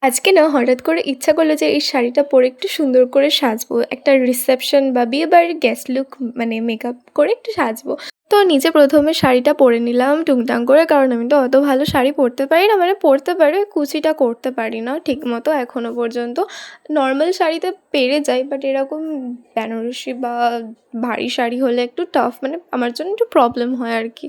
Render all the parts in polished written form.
আজকে না হঠাৎ করে ইচ্ছা করলো যে এই শাড়িটা পরে একটু সুন্দর করে সাজবো। একটা রিসেপশন বা বিয়েবাড়ির গেস্ট লুক মানে মেকআপ করে একটু সাজবো। তো নিজে ১ম এ শাড়িটা পরে নিলাম টুংটাং করে। কারণ আমি তো অত ভালো শাড়ি পরতে পারি না। মানে পরতে পারি, কুচিটা করতে পারি না ঠিকমতো এখনো পর্যন্ত। নরমাল শাড়িতে পেরে যাই, বাট এরকম বেনারসি বা ভারী শাড়ি হলে একটু টাফ, মানে আমার জন্য একটু প্রবলেম হয় আরকি।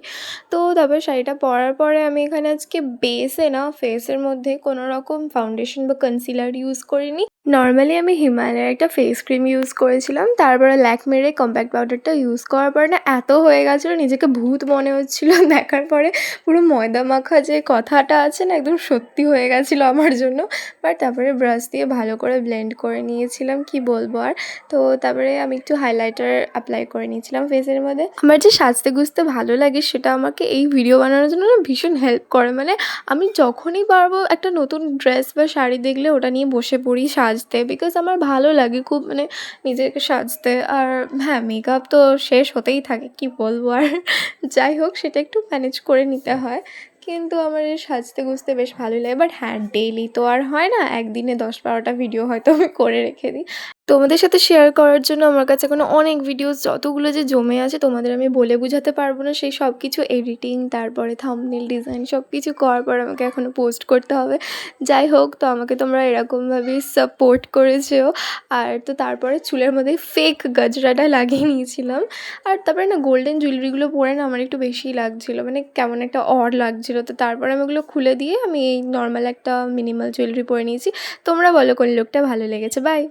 তো তারপরে শাড়িটা পরার পরে আমি এখানে আজকে বেসে না ফেসের মধ্যে কোনো রকম ফাউন্ডেশন বা কনসিলার ইউজ করিনি। নরমালি আমি হিমালয়ের একটা ফেস ক্রিম ইউজ করেছিলাম। তারপরে ল্যাকমের এই কম্প্যাক্ট পাউডারটা ইউজ করার পরে না এত হয়ে গেছিলো, নিজেকে ভূত মনে হচ্ছিলো। দেখার পরে পুরো ময়দা মাখা যে কথাটা আছে না, একদম সত্যি হয়ে গেছিলো আমার জন্য। বাট তারপরে ব্রাশ দিয়ে ভালো করে ব্লেন্ড করে নিয়েছিলাম, কি বলবো আর। তো তারপরে আমি একটু হাইলাইটার অ্যাপ্লাই করে নিয়েছিলাম ফেসের মধ্যে। আমার যে সাজতে গুজতে ভালো লাগে সেটা আমাকে এই ভিডিও বানানোর জন্য না ভীষণ হেল্প করে। মানে আমি যখনই পারবো একটা নতুন ড্রেস বা শাড়ি দেখলে ওটা নিয়ে বসে পড়ি সাজতে, বিকজ আমার ভালো লাগে খুব, মানে নিজেকে সাজতে। আর হ্যাঁ, মেকআপ তো শেষ হতেই থাকে, কি বলবো আর। যাই হোক, সেটা একটু ম্যানেজ করে নিতে হয়। কিন্তু আমার এই সাজতে গুজতে বেশ ভালোই লাগে। বাট হ্যাঁ, ডেইলি তো আর হয় না, একদিনে ১০-১২টা ভিডিও হয়তো আমি করে রেখে দিই। তোমাদের সাথে শেয়ার করার জন্য আমার কাছে এখনো অনেক ভিডিওস যতগুলো যে জমে আছে তোমাদের আমি বলে বোঝাতে পারবো না। সেই সব কিছু এডিটিং, তারপরে থাম্বনেল ডিজাইন সব কিছু করার পর আমাকে এখনও পোস্ট করতে হবে। যাই হোক, তো আমাকে তোমরা এরকমভাবেই সাপোর্ট করেছো। আর তো তারপরে চুলের মধ্যে ফেক গজরাটা লাগিয়ে নিয়েছিলাম। আর তারপরে না গোল্ডেন জুয়েলারিগুলো পরে না আমার একটু বেশিই লাগছিলো, মানে কেমন একটা অড লাগছিলো। তো তারপরে আমি ওগুলো খুলে দিয়ে আমি এই নর্মাল একটা মিনিমাল জুয়েলারি পরে নিয়েছি। তোমরা বলো কোন লুকটা ভালো লেগেছে। বাই।